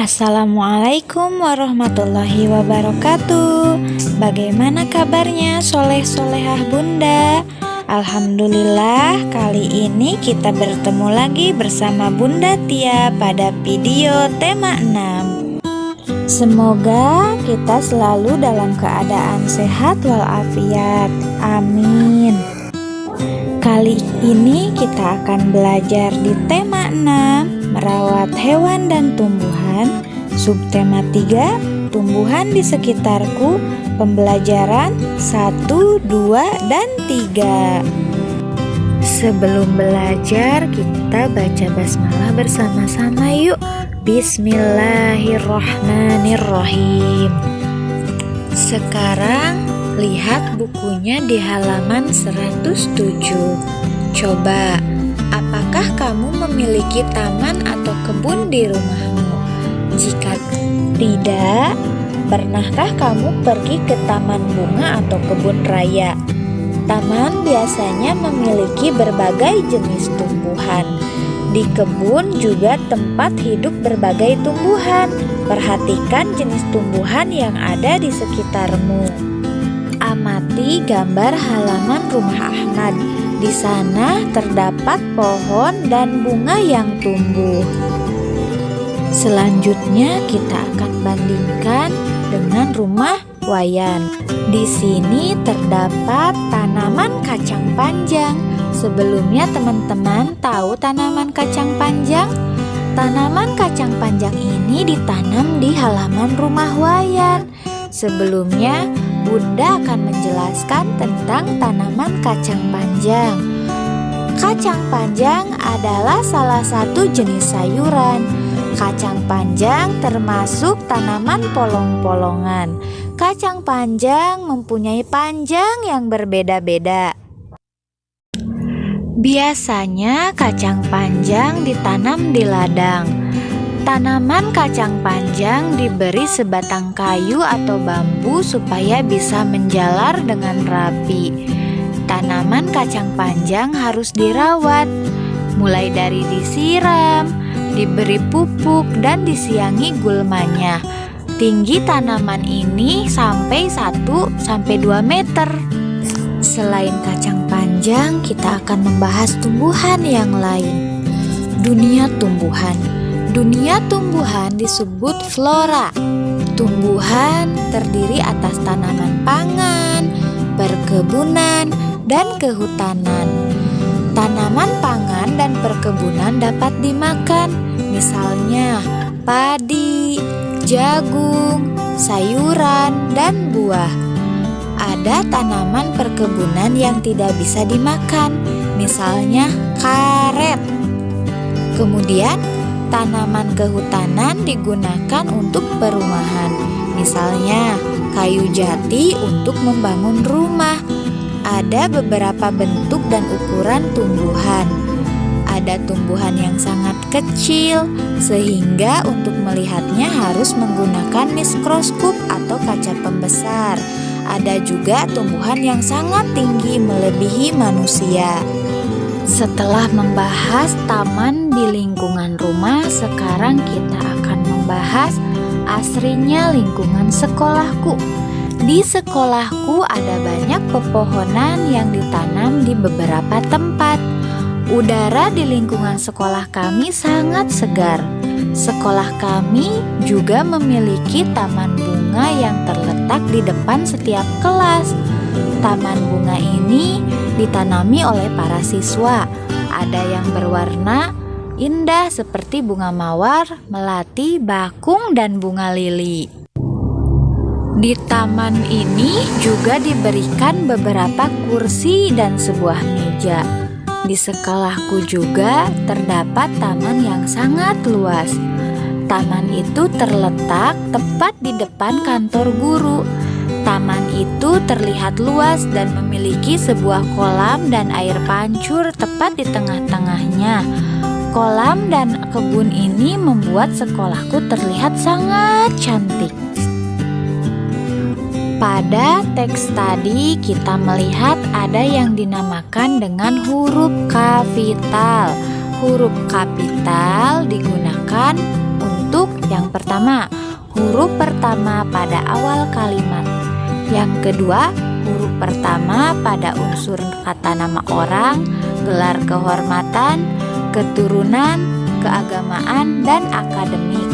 Assalamualaikum warahmatullahi wabarakatuh. Bagaimana kabarnya soleh-solehah bunda? Alhamdulillah, kali ini kita bertemu lagi bersama Bunda Tia pada video tema 6. Semoga kita selalu dalam keadaan sehat walafiat. Amin. Kali ini kita akan belajar di tema 6, merawat hewan dan tumbuhan. Subtema 3, tumbuhan di sekitarku. Pembelajaran 1, 2, dan 3. Sebelum belajar, kita baca basmalah bersama-sama yuk. Bismillahirrohmanirrohim. Sekarang lihat bukunya di halaman 107. Coba, apakah kamu memiliki taman atau kebun di rumahmu? Jika tidak, pernahkah kamu pergi ke taman bunga atau kebun raya? Taman biasanya memiliki berbagai jenis tumbuhan. Di kebun juga tempat hidup berbagai tumbuhan. Perhatikan jenis tumbuhan yang ada di sekitarmu. Amati gambar halaman rumah Ahmad. Di sana terdapat pohon dan bunga yang tumbuh. Selanjutnya kita akan bandingkan dengan rumah Wayan. Di sini terdapat tanaman kacang panjang. Sebelumnya teman-teman tahu tanaman kacang panjang? Tanaman kacang panjang ini ditanam di halaman rumah Wayan. Sebelumnya Bunda akan menjelaskan tentang tanaman kacang panjang. Kacang panjang adalah salah satu jenis sayuran. Kacang panjang termasuk tanaman polong-polongan. Kacang panjang mempunyai panjang yang berbeda-beda. Biasanya kacang panjang ditanam di ladang. Tanaman kacang panjang diberi sebatang kayu atau bambu supaya bisa menjalar dengan rapi. Tanaman kacang panjang harus dirawat, mulai dari disiram, diberi pupuk, dan disiangi gulmanya. Tinggi tanaman ini sampai 1-2 meter. Selain kacang panjang, kita akan membahas tumbuhan yang lain. Dunia tumbuhan. Dunia tumbuhan disebut flora. Tumbuhan terdiri atas tanaman pangan, perkebunan, dan kehutanan. Tanaman pangan dan perkebunan dapat dimakan, misalnya padi, jagung, sayuran, dan buah. Ada tanaman perkebunan yang tidak bisa dimakan, misalnya karet. Kemudian tanaman kehutanan digunakan untuk perumahan, misalnya kayu jati untuk membangun rumah. Ada beberapa bentuk dan ukuran tumbuhan. Ada tumbuhan yang sangat kecil, sehingga untuk melihatnya harus menggunakan mikroskop atau kaca pembesar. Ada juga tumbuhan yang sangat tinggi melebihi manusia. Setelah membahas taman di lingkungan rumah, sekarang kita akan membahas asrinya lingkungan sekolahku. Di sekolahku ada banyak pepohonan yang ditanam di beberapa tempat. Udara di lingkungan sekolah kami sangat segar. Sekolah kami juga memiliki taman bunga yang terletak di depan setiap kelas. Taman bunga ini ditanami oleh para siswa. Ada yang berwarna indah seperti bunga mawar, melati, bakung, dan bunga lili. Di taman ini juga diberikan beberapa kursi dan sebuah meja. Di sekolahku juga terdapat taman yang sangat luas. Taman itu terletak tepat di depan kantor guru. Taman itu terlihat luas dan memiliki sebuah kolam dan air pancur tepat di tengah-tengahnya. Kolam dan kebun ini membuat sekolahku terlihat sangat cantik. Pada teks tadi kita melihat ada yang dinamakan dengan huruf kapital. Huruf kapital digunakan untuk yang pertama pertama, huruf pertama pada awal kalimat. Yang kedua, huruf pertama pada unsur kata nama orang, gelar kehormatan, keturunan, keagamaan, dan akademik.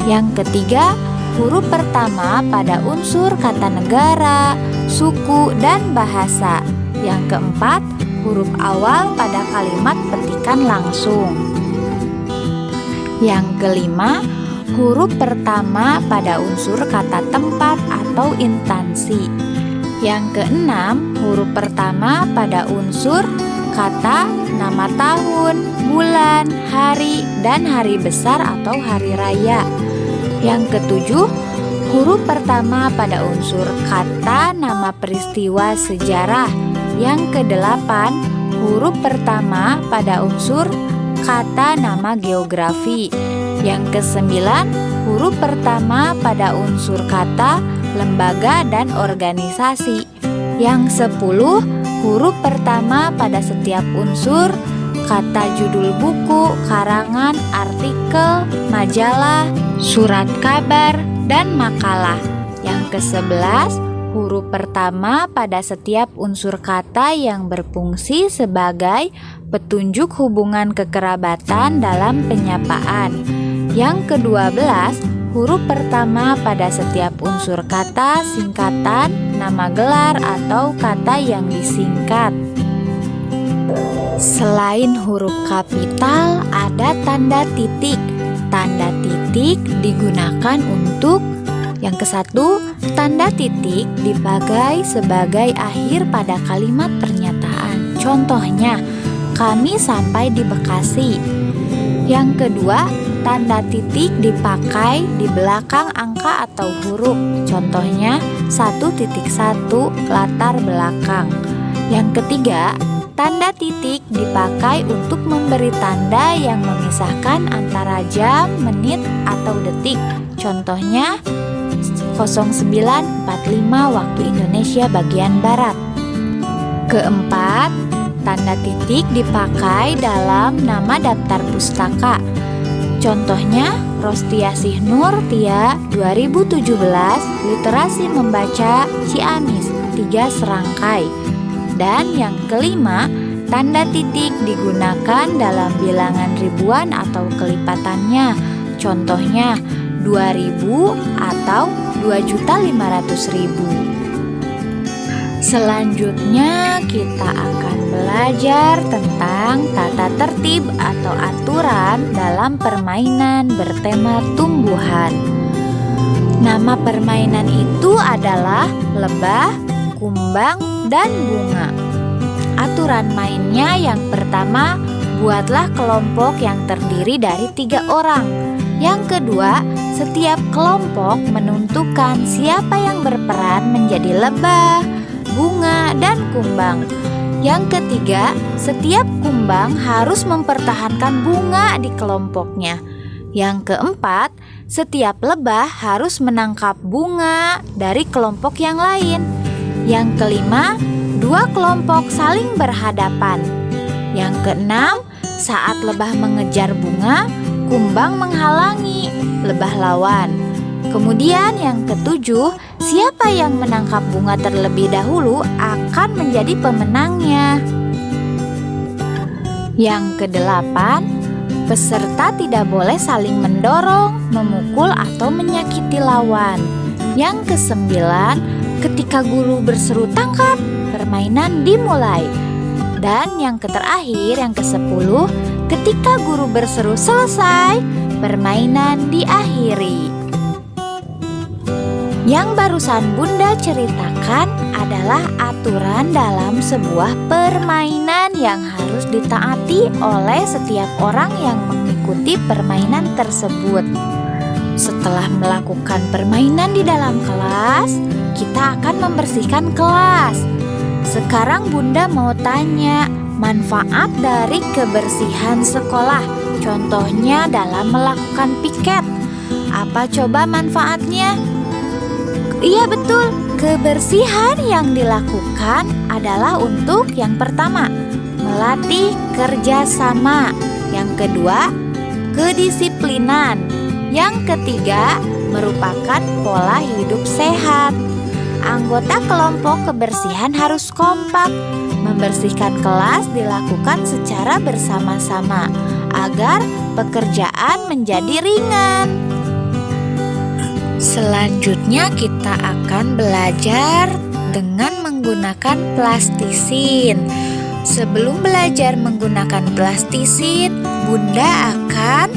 Yang ketiga, huruf pertama pada unsur kata negara, suku, dan bahasa. Yang keempat, huruf awal pada kalimat petikan langsung. Yang kelima, huruf pertama pada unsur kata tempat atau instansi. Yang keenam, huruf pertama pada unsur kata nama tahun, bulan, hari, dan hari besar atau hari raya. Yang ketujuh, huruf pertama pada unsur kata nama peristiwa sejarah. Yang kedelapan, huruf pertama pada unsur kata nama geografi. Yang kesembilan, huruf pertama pada unsur kata lembaga dan organisasi. Yang 10, huruf pertama pada setiap unsur kata judul buku, karangan, artikel, majalah, surat kabar, dan makalah. Yang ke-11, huruf pertama pada setiap unsur kata yang berfungsi sebagai petunjuk hubungan kekerabatan dalam penyapaan. Yang ke-12, huruf pertama pada setiap unsur kata, singkatan, nama gelar, atau kata yang disingkat. Selain huruf kapital, ada tanda titik. Tanda titik digunakan untuk yang ke-1, tanda titik dipakai sebagai akhir pada kalimat pernyataan. Contohnya, kami sampai di Bekasi. Yang kedua, tanda titik dipakai di belakang angka atau huruf. Contohnya 1.1 latar belakang. Yang ketiga, tanda titik dipakai untuk memberi tanda yang memisahkan antara jam, menit, atau detik. Contohnya 09.45 waktu Indonesia bagian Barat. Keempat, tanda titik dipakai dalam nama daftar pustaka. Contohnya, Rostiasih Nur Tia 2017, literasi membaca Ciamis 3 serangkai. Dan yang kelima, tanda titik digunakan dalam bilangan ribuan atau kelipatannya. Contohnya 2000 atau 2.500.000. Selanjutnya kita akan belajar tentang tata tertib atau aturan dalam permainan bertema tumbuhan. Nama permainan itu adalah lebah, kumbang, dan bunga. Aturan mainnya yang pertama, buatlah kelompok yang terdiri dari 3 orang. Yang kedua, setiap kelompok menentukan siapa yang berperan menjadi lebah, bunga, dan kumbang. Yang ketiga, setiap kumbang harus mempertahankan bunga di kelompoknya. Yang keempat, setiap lebah harus menangkap bunga dari kelompok yang lain. Yang kelima, 2 kelompok saling berhadapan. Yang keenam, saat lebah mengejar bunga, kumbang menghalangi lebah lawan. Kemudian yang ketujuh, siapa yang menangkap bunga terlebih dahulu akan menjadi pemenangnya. Yang kedelapan, peserta tidak boleh saling mendorong, memukul, atau menyakiti lawan. Yang kesembilan, ketika guru berseru tangkap, permainan dimulai. Dan yang terakhir, yang ke-10, ketika guru berseru selesai, permainan diakhiri. Yang barusan Bunda ceritakan adalah aturan dalam sebuah permainan yang harus ditaati oleh setiap orang yang mengikuti permainan tersebut. Setelah melakukan permainan di dalam kelas, kita akan membersihkan kelas. Sekarang Bunda mau tanya, manfaat dari kebersihan sekolah, contohnya dalam melakukan piket. Apa coba manfaatnya? Iya betul, kebersihan yang dilakukan adalah untuk yang pertama, melatih kerjasama. Yang kedua, kedisiplinan. Yang ketiga, merupakan pola hidup sehat. Anggota kelompok kebersihan harus kompak. Membersihkan kelas dilakukan secara bersama-sama agar pekerjaan menjadi ringan. Selanjutnya kita akan belajar dengan menggunakan plastisin. Sebelum belajar menggunakan plastisin, Bunda akan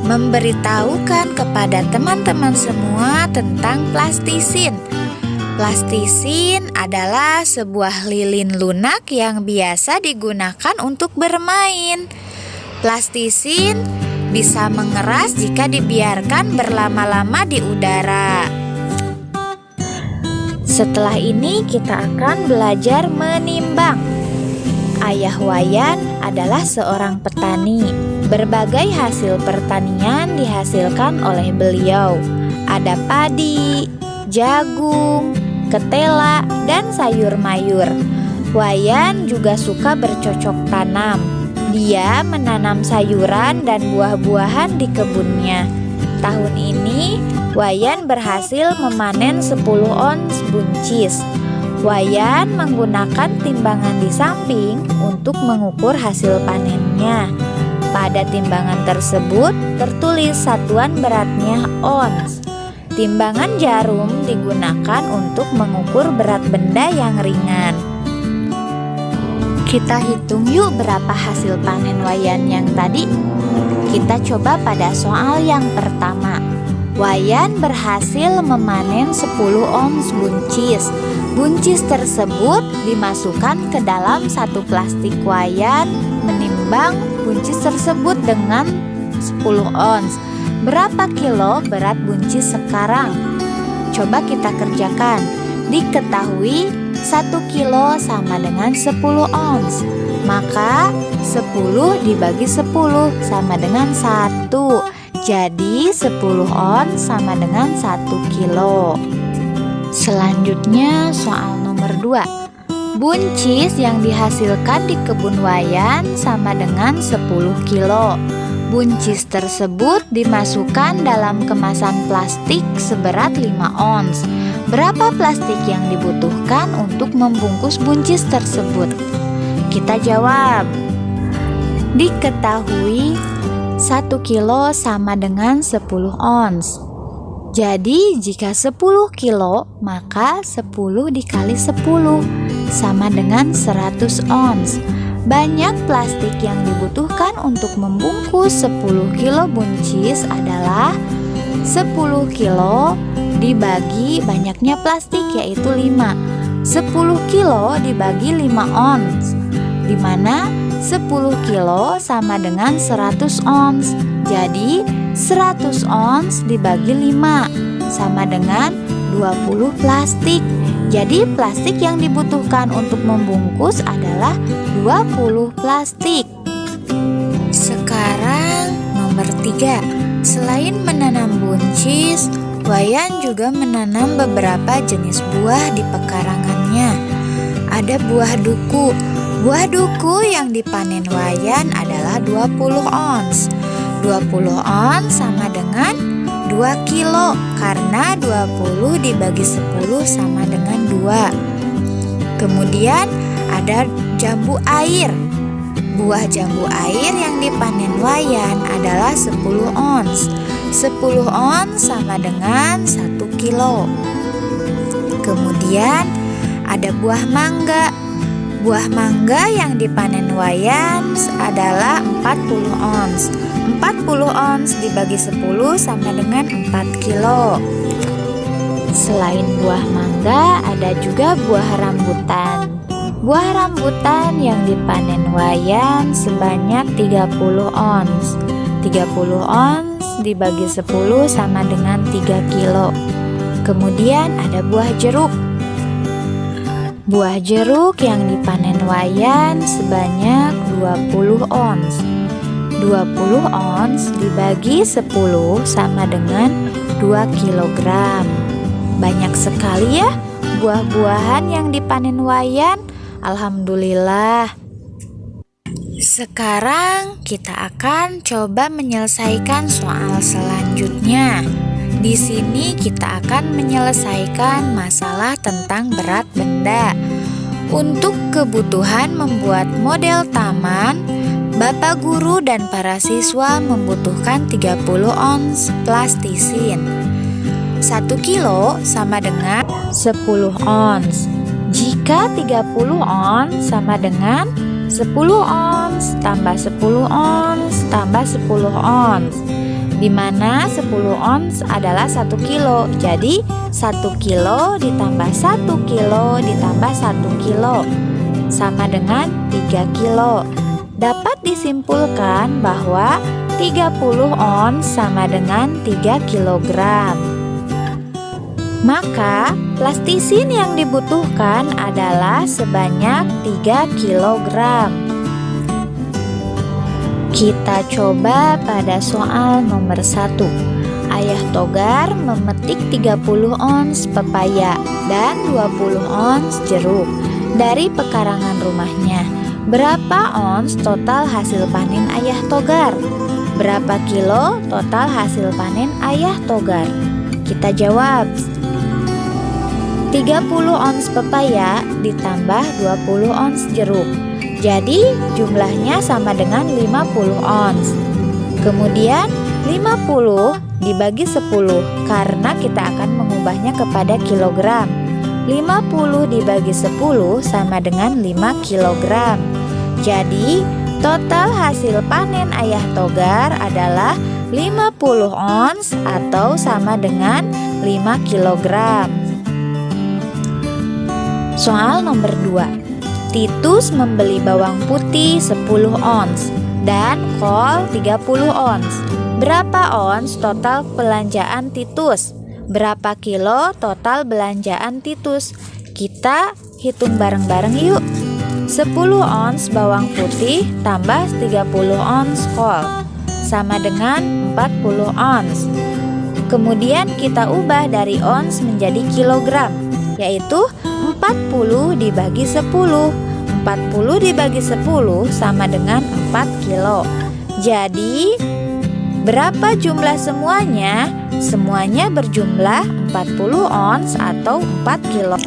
memberitahukan kepada teman-teman semua tentang plastisin. Plastisin adalah sebuah lilin lunak yang biasa digunakan untuk bermain. Plastisin bisa mengeras jika dibiarkan berlama-lama di udara. Setelah ini kita akan belajar menimbang. Ayah Wayan adalah seorang petani. Berbagai hasil pertanian dihasilkan oleh beliau. Ada padi, jagung, ketela, dan sayur mayur. Wayan juga suka bercocok tanam. Dia menanam sayuran dan buah-buahan di kebunnya. Tahun ini, Wayan berhasil memanen 10 ons buncis. Wayan menggunakan timbangan di samping untuk mengukur hasil panennya. Pada timbangan tersebut tertulis satuan beratnya ons. Timbangan jarum digunakan untuk mengukur berat benda yang ringan. Kita hitung yuk berapa hasil panen Wayan yang tadi. Kita coba pada soal yang pertama. Wayan berhasil memanen 10 ons buncis. Buncis tersebut dimasukkan ke dalam satu plastik. Wayan menimbang buncis tersebut dengan 10 ons. Berapa kilo berat buncis sekarang? Coba kita kerjakan. Diketahui 1 kilo sama dengan 10 ons. Maka 10 dibagi 10 sama dengan 1. Jadi 10 ons sama dengan 1 kilo. Selanjutnya soal nomor 2. Buncis yang dihasilkan di kebun Wayan sama dengan 10 kilo. Buncis tersebut dimasukkan dalam kemasan plastik seberat 5 ons. Berapa plastik yang dibutuhkan untuk membungkus buncis tersebut? Kita jawab. Diketahui 1 kilo sama dengan 10 ons. Jadi jika 10 kilo maka 10 dikali 10 sama dengan 100 ons. Banyak plastik yang dibutuhkan untuk membungkus 10 kilo buncis adalah 10 kilo dibagi banyaknya plastik yaitu 5. 10 kilo dibagi 5 ons, di mana 10 kilo sama dengan 100 ons. Jadi 100 ons dibagi 5 sama dengan 20 plastik. Jadi plastik yang dibutuhkan untuk membungkus adalah 20 plastik. Sekarang nomor 3. Selain menanam buncis, Wayan juga menanam beberapa jenis buah di pekarangannya. Ada buah duku. Buah duku yang dipanen Wayan adalah 20 ons. 20 ons sama dengan 2 kilo karena 20 dibagi 10 sama dengan 2. Kemudian ada jambu air. Buah jambu air yang dipanen Wayan adalah 10 ons. 10 ons sama dengan 1 kilo. Kemudian ada buah mangga. Buah mangga yang dipanen Wayan adalah 40 ons. 40 ons dibagi 10 sama dengan 4 kilo. Selain buah mangga, ada juga buah rambutan. Buah rambutan yang dipanen Wayan sebanyak 30 ons. 30 ons dibagi 10 sama dengan 3 kilo. Kemudian ada buah jeruk. Buah jeruk yang dipanen Wayan sebanyak 20 ons. 20 ons dibagi 10 sama dengan 2 kilogram. Banyak sekali ya buah-buahan yang dipanen Wayan. Alhamdulillah. Sekarang kita akan coba menyelesaikan soal selanjutnya. Di sini kita akan menyelesaikan masalah tentang berat benda. Untuk kebutuhan membuat model taman, Bapak guru dan para siswa membutuhkan 30 ons plastisin. 1 kilo sama dengan 10 ons. Jika 30 ons sama dengan 10 ons tambah 10 ons tambah 10 ons, di mana 10 ons adalah 1 kilo. Jadi 1 kilo ditambah 1 kilo ditambah 1 kilo sama dengan 3 kilo. Dapat disimpulkan bahwa 30 ons sama dengan 3 kilogram. Maka plastisin yang dibutuhkan adalah sebanyak 3 kilogram. Kita coba pada soal nomor 1. Ayah Togar memetik 30 ons pepaya dan 20 ons jeruk dari pekarangan rumahnya. Berapa ons total hasil panen Ayah Togar? Berapa kilo total hasil panen Ayah Togar? Kita jawab. 30 ons pepaya ditambah 20 ons jeruk. Jadi jumlahnya sama dengan 50 ons. Kemudian 50 dibagi 10 karena kita akan mengubahnya kepada kilogram. 50 dibagi 10 sama dengan 5 kilogram. Jadi total hasil panen Ayah Togar adalah 50 ons atau sama dengan 5 kilogram. Soal nomor 2. Titus membeli bawang putih 10 ons dan kol 30 ons. Berapa ons total belanjaan Titus? Berapa kilo total belanjaan Titus? Kita hitung bareng-bareng yuk. 10 ons bawang putih tambah 30 ons kol sama dengan 40 ons. Kemudian kita ubah dari ons menjadi kilogram, yaitu 40 dibagi 10. 40 dibagi 10 sama dengan 4 kilo. Jadi berapa jumlah semuanya? Semuanya berjumlah 40 ons atau 4 kilo.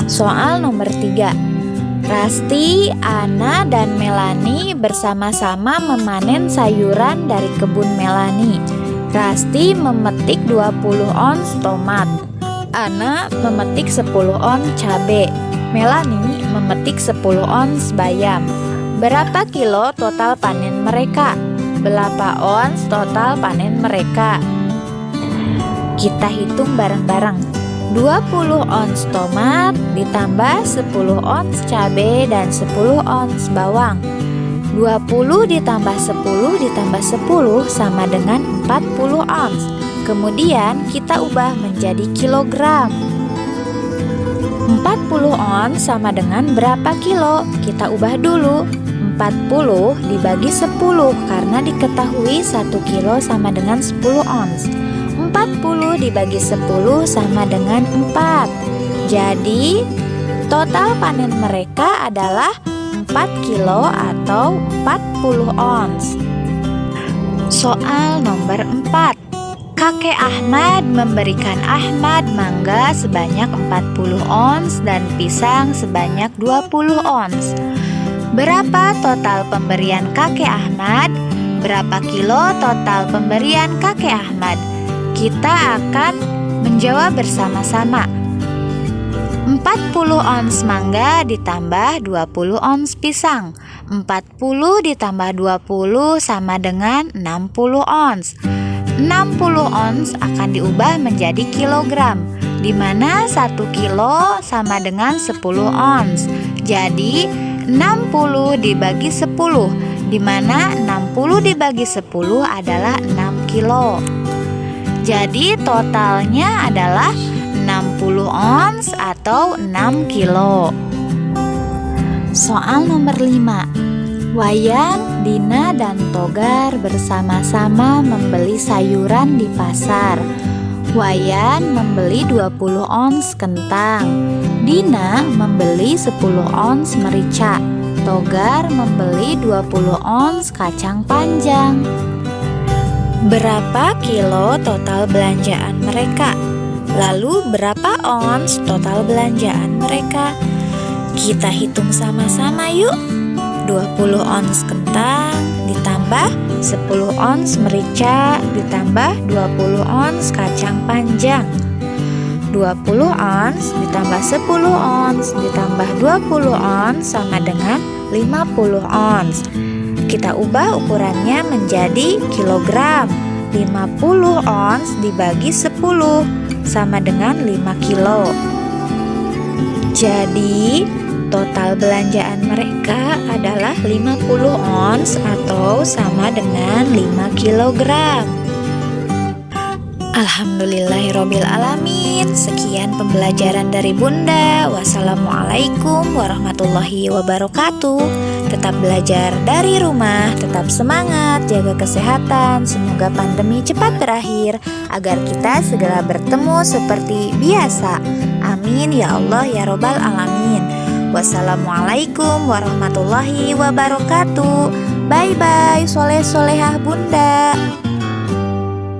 Soal nomor 3. Rasti, Ana, dan Melani bersama-sama memanen sayuran dari kebun Melani. Rasti memetik 20 ons tomat. Ana memetik 10 ons cabai. Melani memetik 10 ons bayam. Berapa kilo total panen mereka? Berapa ons total panen mereka? Kita hitung bareng-bareng. 20 ons tomat ditambah 10 ons cabai dan 10 ons bawang. 20 ditambah 10 ditambah 10 sama dengan 40 ons. Kemudian kita ubah menjadi kilogram. 40 ons sama dengan berapa kilo? Kita ubah dulu. 40 dibagi 10 karena diketahui 1 kilo sama dengan 10 ons. 40 dibagi 10 sama dengan 4. Jadi total panen mereka adalah 4 kilo atau 40 ons. Soal nomor 4. Kakek Ahmad memberikan Ahmad mangga sebanyak 40 ons dan pisang sebanyak 20 ons. Berapa total pemberian kakek Ahmad? Berapa kilo total pemberian kakek Ahmad? Kita akan menjawab bersama-sama. 40 ons mangga ditambah 20 ons pisang. 40 ditambah 20 sama dengan 60 ons. 60 ons akan diubah menjadi kilogram, di mana 1 kilo sama dengan 10 ons. Jadi 60 dibagi 10, di mana 60 dibagi 10 adalah 6 kilo. Jadi totalnya adalah 60 ons atau 6 kilo. Soal nomor 5. Wayan, Dina, dan Togar bersama-sama membeli sayuran di pasar. Wayan membeli 20 ons kentang. Dina membeli 10 ons merica. Togar membeli 20 ons kacang panjang. Berapa kilo total belanjaan mereka? Lalu berapa ons total belanjaan mereka? Kita hitung sama-sama yuk. 20 ons kentang ditambah 10 ons merica ditambah 20 ons kacang panjang. 20 ons ditambah 10 ons ditambah 20 ons sama dengan 50 ons. Kita ubah ukurannya menjadi kilogram. 50 ons dibagi 10 sama dengan 5 kilo. Jadi total belanjaan mereka adalah 50 ons atau sama dengan 5 kilogram. Alhamdulillahirrabbilalamin. Sekian pembelajaran dari Bunda. Wassalamualaikum warahmatullahi wabarakatuh. Tetap belajar dari rumah, tetap semangat, jaga kesehatan. Semoga pandemi cepat berakhir agar kita segera bertemu seperti biasa. Amin ya Allah ya Robbal Alamin. Wassalamualaikum warahmatullahi wabarakatuh. Bye bye soleh-solehah Bunda.